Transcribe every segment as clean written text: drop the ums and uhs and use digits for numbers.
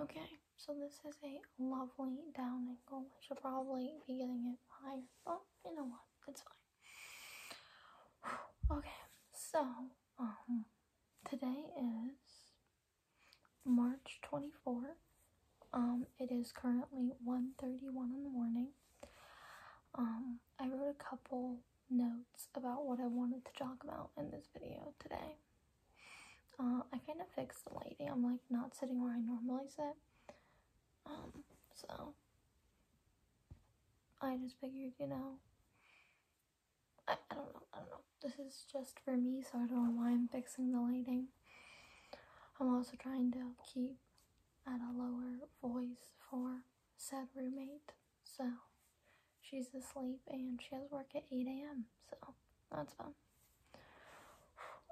Okay, so this is a lovely down angle. I should probably be getting it higher, but you know what? It's fine. Okay, so today is March 24th. It is currently 1:31 in the morning. I wrote a couple notes about what I wanted to talk about in this video today. I kind of fixed the lighting. I'm like not sitting where I normally sit. So I just figured, I don't know. This is just for me, so I don't know why I'm fixing the lighting. I'm also trying to keep at a lower voice for said roommate. So she's asleep and she has work at 8 a.m. So that's fun.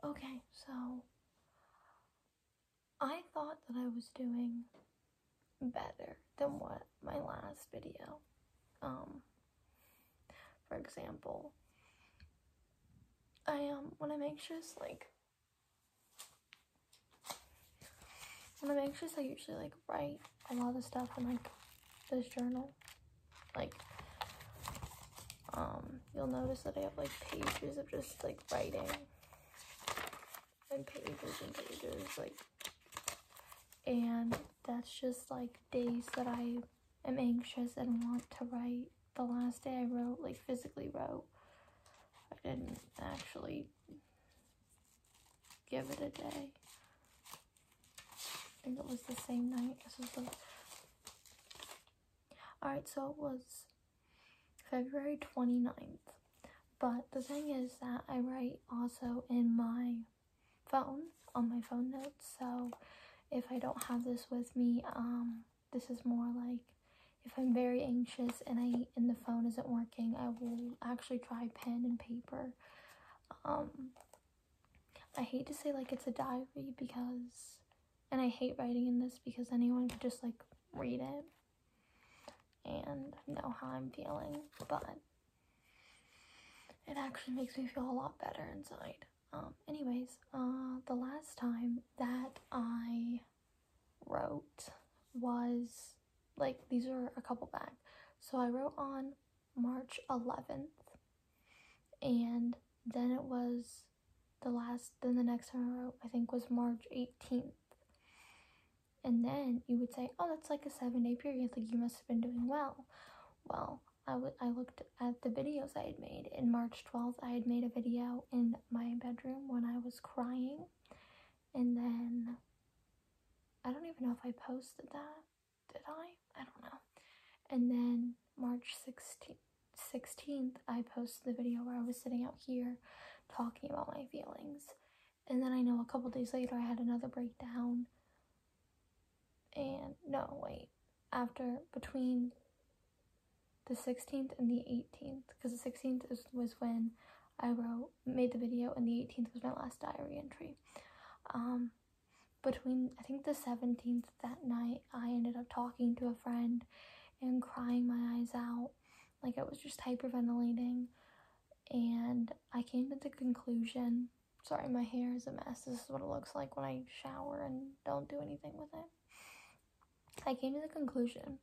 Okay, so I thought that I was doing better than what my last video. For example, when I'm anxious, I usually write a lot of stuff in this journal. You'll notice that I have pages of just writing and pages and pages, and that's just days that I am anxious and want to write. The last day I wrote, physically wrote. I didn't actually give it a day. I think it was the same night. Alright, so it was February 29th. But the thing is that I write also in my phone, on my phone notes. So if I don't have this with me, this is more if I'm very anxious and the phone isn't working, I will actually try pen and paper. I hate to say it's a diary and I hate writing in this because anyone could just read it and know how I'm feeling, but it actually makes me feel a lot better inside. Anyways, the last time that I wrote was these are a couple back. So I wrote on March 11th, and then it was then the next time I wrote, I think, was March 18th. And then you would say, oh, that's a 7-day period, you must have been doing well. Well, I looked at the videos I had made. In March 12th, I had made a video in my bedroom when I was crying, and then I don't even know if I posted that. Did I? I don't know. And then March 16th, I posted the video where I was sitting out here talking about my feelings. And then I know a couple days later I had another breakdown. And no, wait. Between the 16th and the 18th, because the 16th was when I made the video, and the 18th was my last diary entry. Between, I think, the 17th, that night, I ended up talking to a friend and crying my eyes out. I was just hyperventilating, and I came to the conclusion, sorry, my hair is a mess. This is what it looks like when I shower and don't do anything with it. I came to the conclusion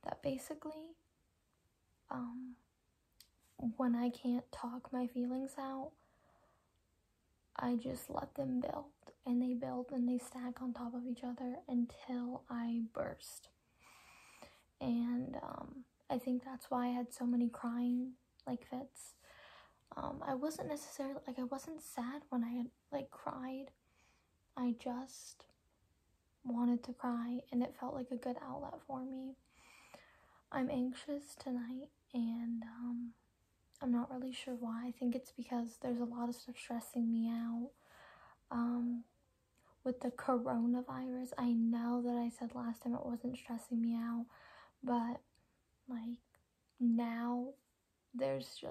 that basically, when I can't talk my feelings out, I just let them build, and they build and they stack on top of each other until I burst. And I think that's why I had so many crying fits. I wasn't necessarily I wasn't sad when I had cried. I just wanted to cry, and it felt like a good outlet for me. I'm anxious tonight, and I'm not really sure why. I think it's because there's a lot of stuff stressing me out. With the coronavirus, I know that I said last time it wasn't stressing me out, but now there's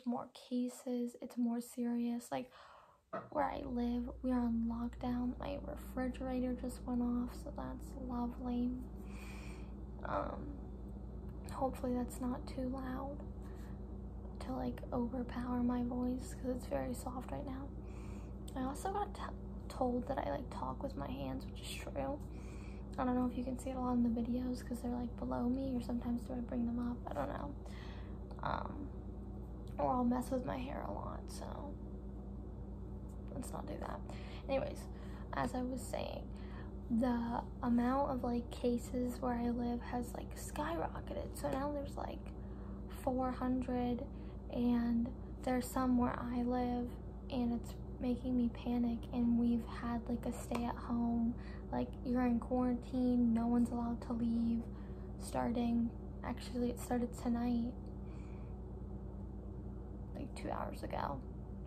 more cases. It's more serious. Where I live, we are on lockdown. My refrigerator just went off, so that's lovely. Hopefully that's not too loud to overpower my voice, because it's very soft right now. I also got told that I talk with my hands, which is true. I don't know if you can see it a lot in the videos because they're like below me, or sometimes do I bring them up? I don't know. Or I'll mess with my hair a lot, so let's not do that. Anyways, as I was saying, the amount of like cases where I live has like skyrocketed. So now there's like 400, and there's some where I live, and it's making me panic. And we've had like a stay at home, like you're in quarantine, no one's allowed to leave, actually it started tonight, like 2 hours ago.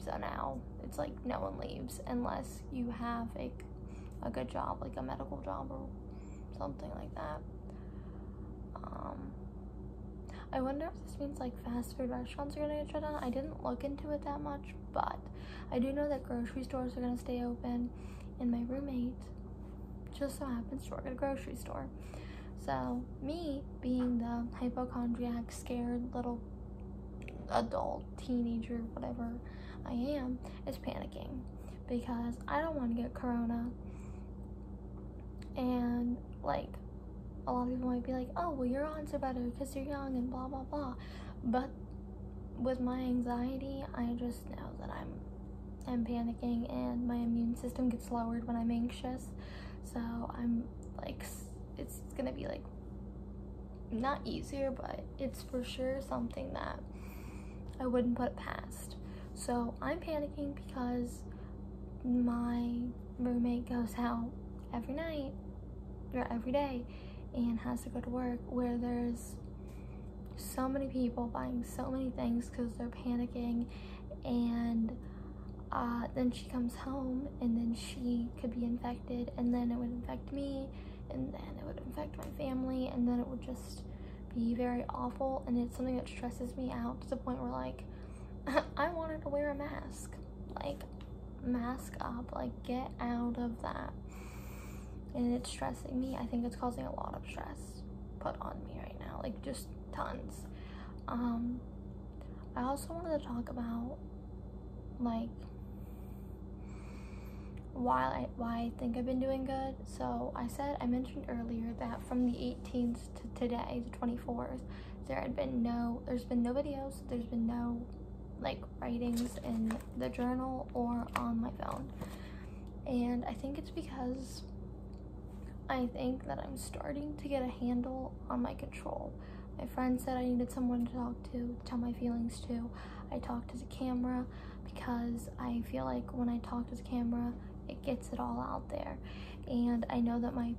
So now it's like no one leaves unless you have like a good job, like a medical job or something like that. I wonder if this means like fast food restaurants are gonna get shut down. I didn't look into it that much, but I do know that grocery stores are gonna stay open, and my roommate just so happens to work at a grocery store. So me, being the hypochondriac, scared little adult, teenager, whatever I am, is panicking because I don't want to get corona. And like, a lot of people might be like, oh, well, your odds are better because you're young and blah blah blah, but with my anxiety, I just know that I'm panicking, and my immune system gets lowered when I'm anxious. So I'm like, it's gonna be like not easier, but it's for sure something that I wouldn't put past. So I'm panicking because my roommate goes out every night or every day and has to go to work, where there's so many people buying so many things because they're panicking, and then she comes home, and then she could be infected, and then it would infect me, and then it would infect my family, and then it would just be very awful. And it's something that stresses me out to the point where like I wanted to wear a mask, like mask up, like get out of that. And it's stressing me. I think it's causing a lot of stress put on me right now, like just tons. I also wanted to talk about like why I think I've been doing good. So I mentioned earlier that from the 18th to today, the 24th, there's been no videos, there's been no like writings in the journal or on my phone. And I think it's because I think that I'm starting to get a handle on my control. My friend said I needed someone to talk to tell my feelings to. I talk to the camera because I feel like when I talk to the camera, it gets it all out there. And I know that my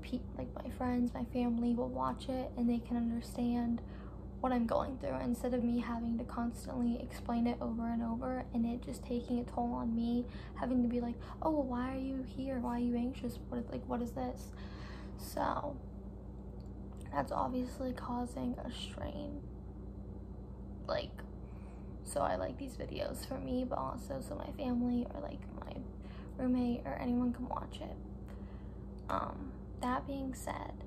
friends, my family will watch it, and they can understand what I'm going through, instead of me having to constantly explain it over and over, and it just taking a toll on me, having to be like, oh, well, why are you here? Why are you anxious? What is this? So that's obviously causing a strain. Like, so I like these videos for me, but also so my family or like my roommate or anyone can watch it. That being said,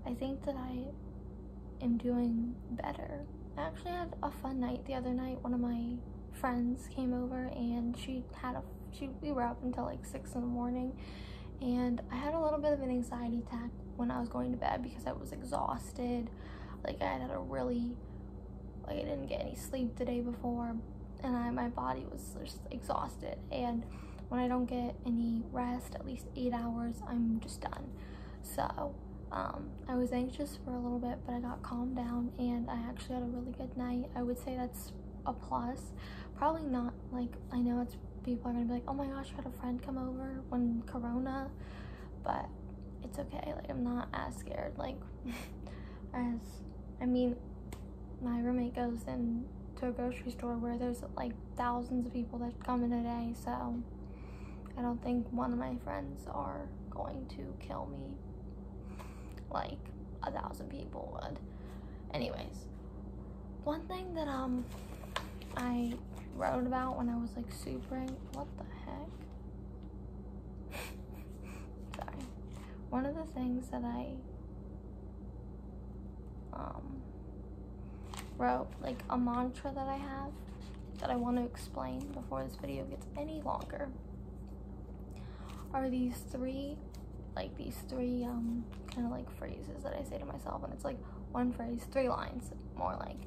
I think that I am doing better. I actually had a fun night the other night. One of my friends came over, and we were up until like 6 in the morning, and I had a little bit of an anxiety attack when I was going to bed because I was exhausted. Like I didn't get any sleep the day before, and my body was just exhausted, and when I don't get any rest, at least 8 hours, I'm just done. So I was anxious for a little bit, but I got calmed down, and I actually had a really good night. I would say that's a plus. Probably not, like, I know people are gonna be like, oh my gosh, you had a friend come over when corona, but it's okay. Like, I'm not as scared, like, my roommate goes into a grocery store where there's like thousands of people that come in a day, so I don't think one of my friends are going to kill me like 1,000 people would. Anyways, one thing that I wrote about when I was like what the heck? Sorry. One of the things that I wrote, like a mantra that I have that I want to explain before this video gets any longer, are these three kind collection of like phrases that I say to myself, and it's like one phrase, 3 lines, more like.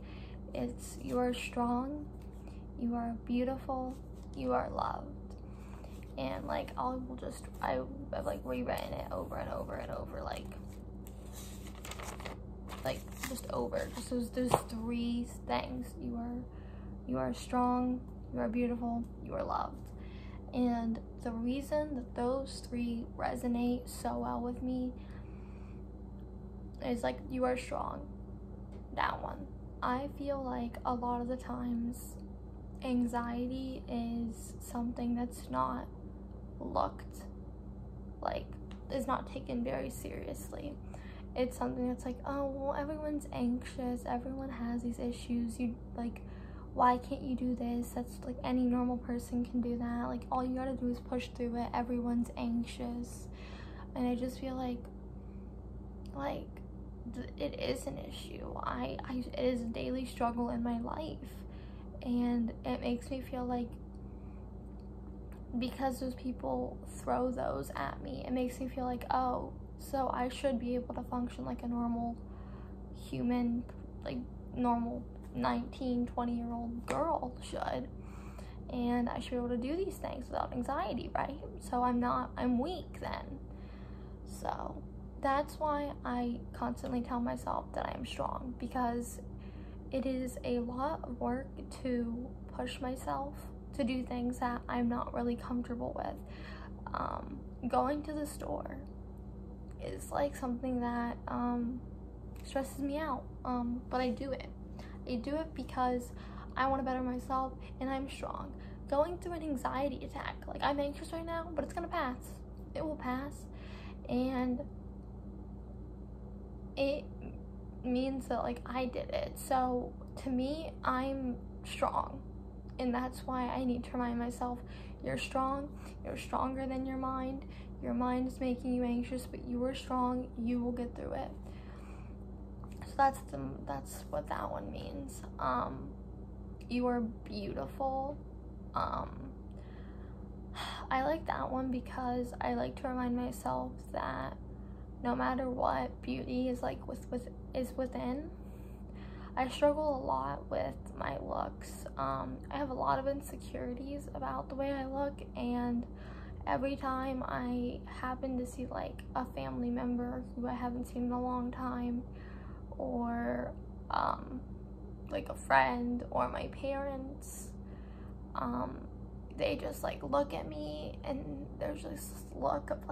It's, you are strong, you are beautiful, you are loved. And like I've like rewritten it over and over and over, like just over, just those 3 things. You are strong, you are beautiful, you are loved. And the reason that those 3 resonate so well with me is like, you are strong, that one. I feel like a lot of the times anxiety is something that's not looked, like, is not taken very seriously. It's something that's like, oh, well, everyone's anxious, everyone has these issues, you like, why can't you do this? That's like, any normal person can do that, like all you gotta do is push through it, everyone's anxious. And I just feel like it is an issue. It is a daily struggle in my life, and it makes me feel like, because those people throw those at me, it makes me feel like, oh, so I should be able to function like a normal human, like normal 19, 20-year-old girl should, and I should be able to do these things without anxiety, right? So I'm weak then. So that's why I constantly tell myself that I am strong, because it is a lot of work to push myself to do things that I'm not really comfortable with. Going to the store is like something that stresses me out, but I do it. I do it because I want to better myself, and I'm strong. Going through an anxiety attack, like I'm anxious right now, but it's gonna pass. It will pass, and it means that like I did it. So to me, I'm strong, and that's why I need to remind myself, you're strong, you're stronger than your mind is making you anxious, but you are strong, you will get through it. So that's what that one means. You are beautiful. I like that one because I like to remind myself that no matter what, beauty is like is within. I struggle a lot with my looks. I have a lot of insecurities about the way I look, and every time I happen to see like a family member who I haven't seen in a long time, or like a friend or my parents, they just like look at me, and there's this look of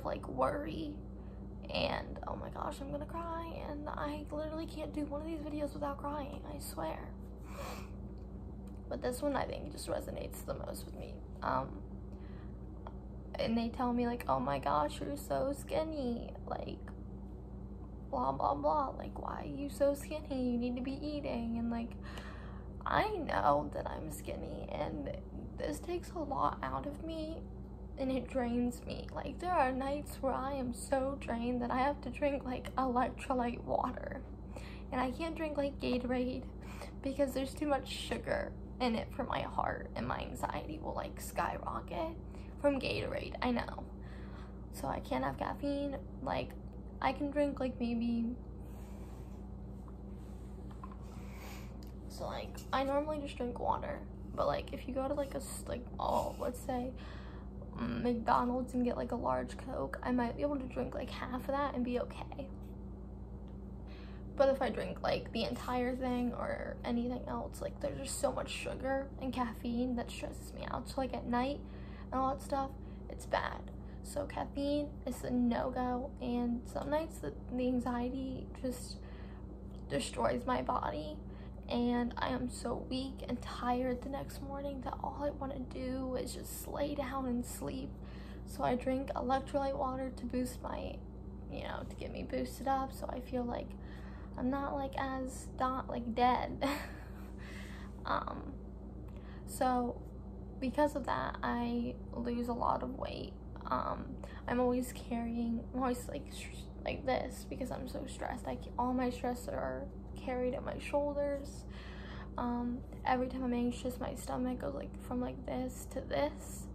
like worry, and oh my gosh, I'm gonna cry, and I literally can't do one of these videos without crying, I swear. But this one I think just resonates the most with me. And they tell me like, oh my gosh, you're so skinny, like blah blah blah, like why are you so skinny, you need to be eating. And like, I know that I'm skinny, and this takes a lot out of me, and it drains me. Like, there are nights where I am so drained that I have to drink like electrolyte water, and I can't drink like Gatorade because there's too much sugar in it for my heart, and my anxiety will like skyrocket from Gatorade, I know. So I can't have caffeine. Like, I can drink like maybe, so like I normally just drink water, but like if you go to like let's say McDonald's and get like a large Coke, I might be able to drink like half of that and be okay. But if I drink like the entire thing or anything else, like there's just so much sugar and caffeine that stresses me out. So like at night and all that stuff, it's bad. So caffeine is a no-go, and some nights the anxiety just destroys my body, and I am so weak and tired the next morning that all I want to do is just lay down and sleep. So I drink electrolyte water to boost my, to get me boosted up, so I feel like I'm not like dead. So because of that, I lose a lot of weight. I'm always like this because I'm so stressed. All my stress are carried at my shoulders. Every time I'm anxious, my stomach goes like from like this to this.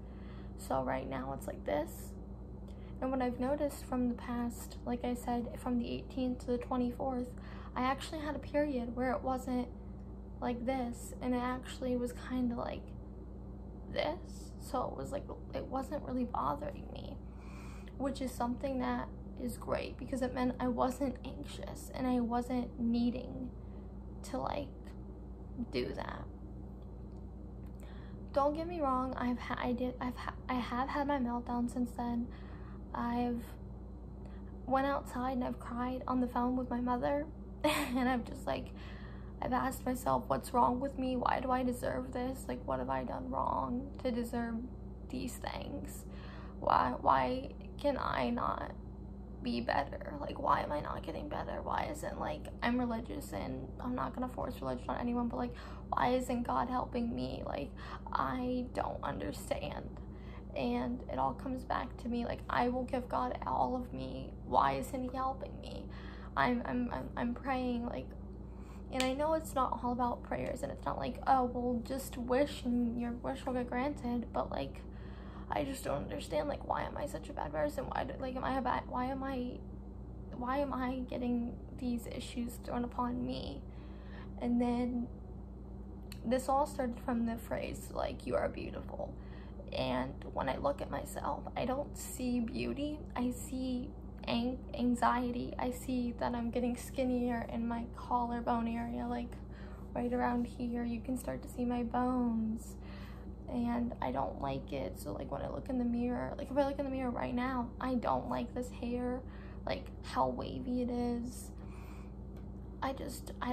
So right now it's like this. And what I've noticed from the past, like I said, from the 18th to the 24th, I actually had a period where it wasn't like this, and it actually was kind of like this. So it was like, it wasn't really bothering me, which is something that is great, because it meant I wasn't anxious and I wasn't needing to like do that. Don't get me wrong, I have had my meltdown since then. I've went outside and I've cried on the phone with my mother and I've asked myself, what's wrong with me? Why do I deserve this? Like, what have I done wrong to deserve these things? Why can I not be better? Like, why am I not getting better? Why isn't, like, I'm religious and I'm not gonna force religion on anyone, but like, why isn't God helping me? Like, I don't understand. And it all comes back to me, like, I will give God all of me. Why isn't he helping me? I'm praying, like, and I know it's not all about prayers, and it's not like, oh, well, just wish and your wish will get granted, but like, I just don't understand, like, why am I such a bad person? Why am I getting these issues thrown upon me? And then this all started from the phrase, like, you are beautiful. And when I look at myself, I don't see beauty. I see anxiety. I see that I'm getting skinnier in my collarbone area, like right around here. You can start to see my bones, and I don't like it. So like, when I look in the mirror, like if I look in the mirror right now, I don't like this hair, like how wavy it is. I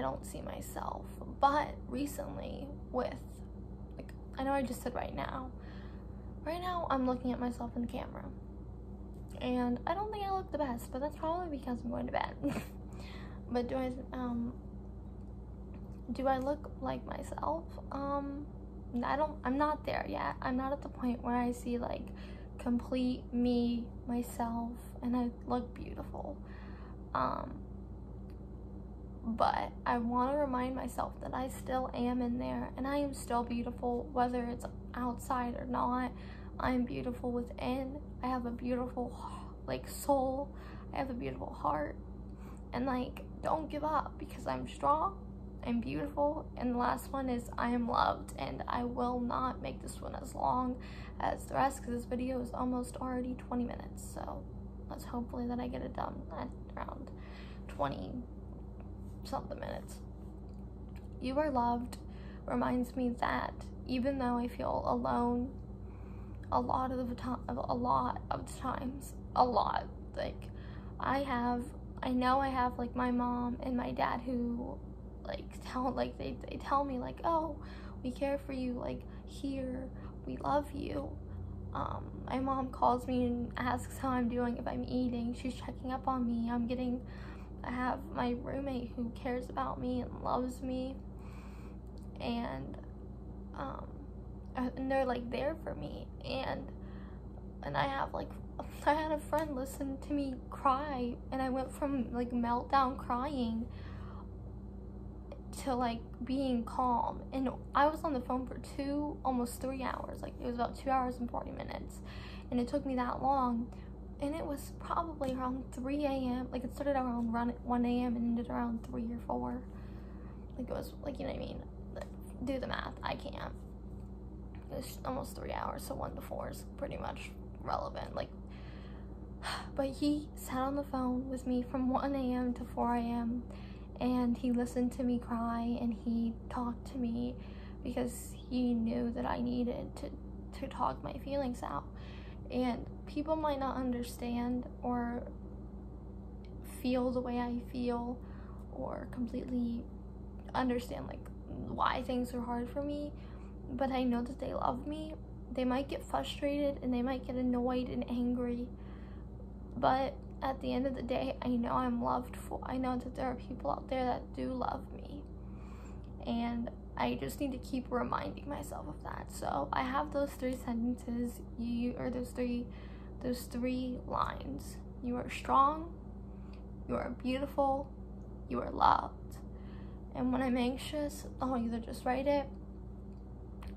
don't see myself. But recently, with, like, I know I just said right now I'm looking at myself in the camera, and I don't think I look the best, but that's probably because I'm going to bed. But do I look like myself? I'm not there yet. I'm not at the point where I see like complete me, myself, and I look beautiful. But I want to remind myself that I still am in there, and I am still beautiful, whether it's outside or not. I'm beautiful within. I have a beautiful, like, soul. I have a beautiful heart. And, like, don't give up, because I'm strong, I'm beautiful, and the last one is I am loved. And I will not make this one as long as the rest, because this video is almost already 20 minutes. So let's hopefully that I get it done at around 20 something minutes. You are loved reminds me that even though I feel alone a lot of times, like, I know I have like my mom and my dad who like they tell me like, oh, we care for you, like, here, we love you. My mom calls me and asks how I'm doing, if I'm eating. She's checking up on me. I have my roommate who cares about me and loves me, and they're like there for me. And I had a friend listen to me cry, and I went from like meltdown crying to like being calm. And I was on the phone for almost 3 hours. Like, it was about 2 hours and 40 minutes, and it took me that long. And it was probably around 3 a.m. Like, it started around 1 a.m. and ended around 3 or 4. Like, it was, like, you know what I mean? Do the math. I can't. It was almost 3 hours, so 1 to 4 is pretty much relevant. Like, but he sat on the phone with me from 1 a.m. to 4 a.m. and he listened to me cry, and he talked to me because he knew that I needed to talk my feelings out. And people might not understand or feel the way I feel, or completely understand like why things are hard for me, but I know that they love me. They might get frustrated and they might get annoyed and angry, but at the end of the day, I know I'm loved for. I know that there are people out there that do love me, and I just need to keep reminding myself of that. So I have those 3 sentences, those three lines. You are strong, you are beautiful, you are loved. And when I'm anxious, I'll either just write it,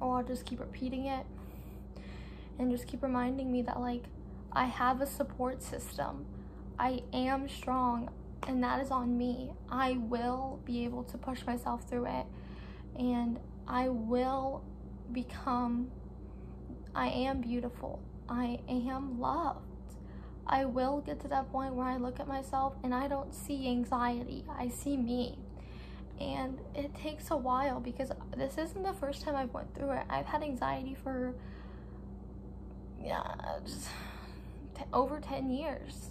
or I'll just keep repeating it, and just keep reminding me that, like, I have a support system. I am strong, and that is on me. I will be able to push myself through it, and I will become, I am beautiful. I am loved. I will get to that point where I look at myself and I don't see anxiety. I see me. And it takes a while because this isn't the first time I've went through it. I've had anxiety for just over 10 years.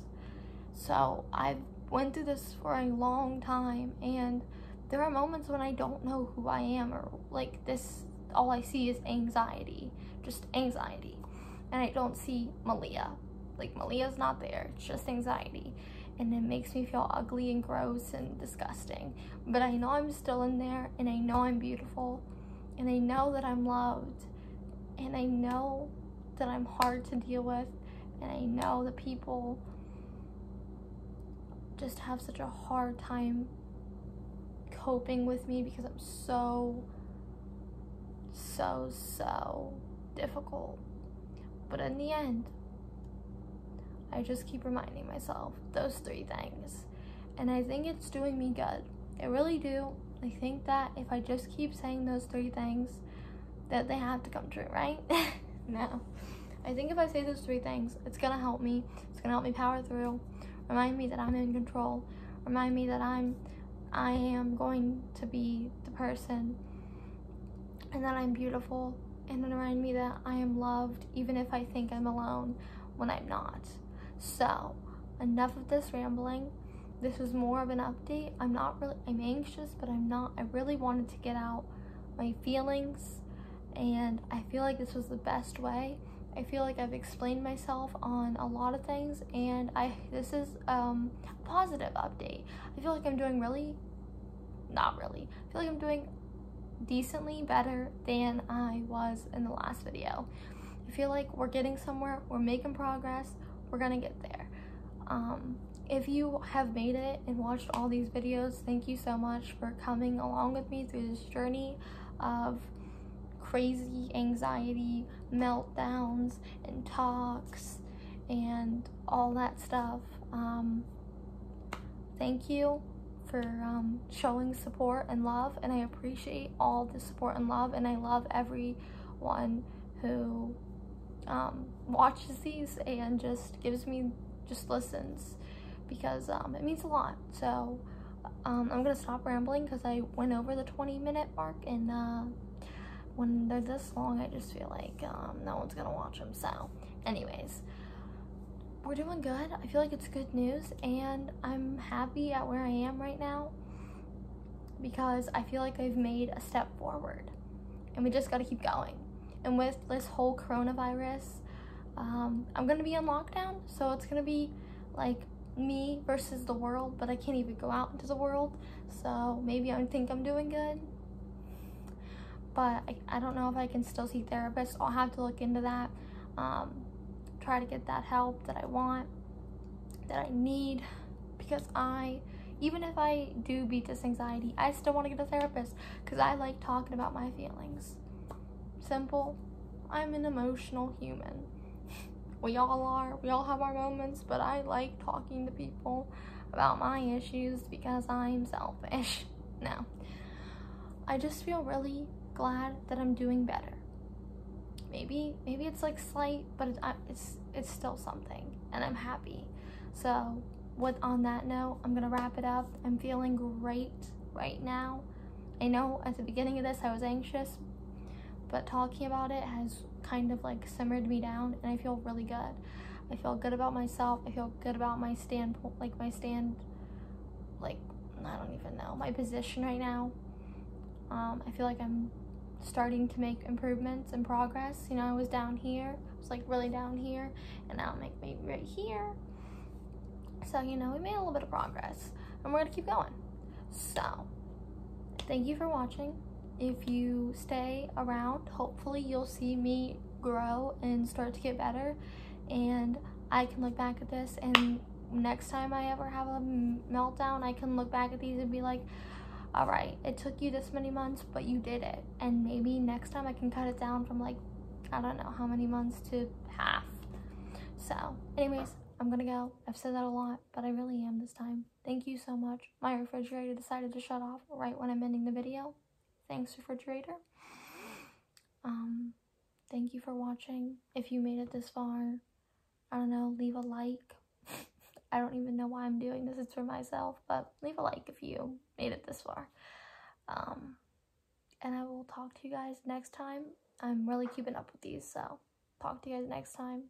So I've went through this for a long time, and there are moments when I don't know who I am, or like this, all I see is anxiety, just anxiety. And I don't see Malia. Like, Malia's not there, it's just anxiety. And it makes me feel ugly and gross and disgusting. But I know I'm still in there, and I know I'm beautiful, and I know that I'm loved, and I know that I'm hard to deal with, and I know that people just have such a hard time coping with me because I'm so difficult. But in the end, I just keep reminding myself those 3 things, and I think it's doing me good. I really do. I think that if I just keep saying those 3 things, that they have to come true, right? No. I think if I say those 3 things, it's gonna help me. It's gonna help me power through. Remind me that I'm in control. Remind me that I am going to be the person, and that I'm beautiful. And then remind me that I am loved, even if I think I'm alone when I'm not. So, enough of this rambling. This was more of an update. I'm anxious, but I'm not. I really wanted to get out my feelings, and I feel like this was the best way. I feel like I've explained myself on a lot of things, and this is a positive update. I feel like I'm doing not really. I feel like I'm doing decently better than I was in the last video. I feel like we're getting somewhere, we're making progress, we're gonna get there. If you have made it and watched all these videos, thank you so much for coming along with me through this journey of crazy anxiety, meltdowns, and talks, and all that stuff. Thank you for showing support and love, and I appreciate all the support and love, and I love everyone who watches these and just listens, because it means a lot. So I'm gonna stop rambling because I went over the 20-minute mark, and when they're this long, I just feel like no one's gonna watch them. So anyways, we're doing good. I feel like it's good news, and I'm happy at where I am right now because I feel like I've made a step forward, and we just gotta keep going. And with this whole coronavirus, I'm gonna be in lockdown, so it's gonna be like me versus the world, but I can't even go out into the world, so maybe I think I'm doing good. But I don't know if I can still see therapists. I'll have to look into that. Try to get that help that I want, that I need, because even if I do beat this anxiety, I still want to get a therapist because I like talking about my feelings. Simple. I'm an emotional human. We all are. We all have our moments, but I like talking to people about my issues because I'm selfish. No. I just feel really glad that I'm doing better. Maybe it's like slight, but it's still something, and I'm happy. So on that note, I'm gonna wrap it up. I'm feeling great right now. I know at the beginning of this I was anxious, but talking about it has kind of like simmered me down, and I feel really good. I feel good about myself. I feel good about my I don't even know, my position right now. I feel like I'm starting to make improvements and progress. You know, I was down here, I was like really down here, and now I'm like maybe right here. So, you know, we made a little bit of progress, and we're gonna keep going. So, thank you for watching. If you stay around, hopefully you'll see me grow and start to get better, and I can look back at this, and next time I ever have a meltdown, I can look back at these and be like, all right, it took you this many months, but you did it. And maybe next time I can cut it down from like, I don't know how many months to half. So, anyways, I'm gonna go. I've said that a lot, but I really am this time. Thank you so much. My refrigerator decided to shut off right when I'm ending the video. Thanks, refrigerator. Thank you for watching. If you made it this far, I don't know, leave a like. I don't even know why I'm doing this. It's for myself, but leave a like if you made it this far. And I will talk to you guys next time. I'm really keeping up with these, so talk to you guys next time.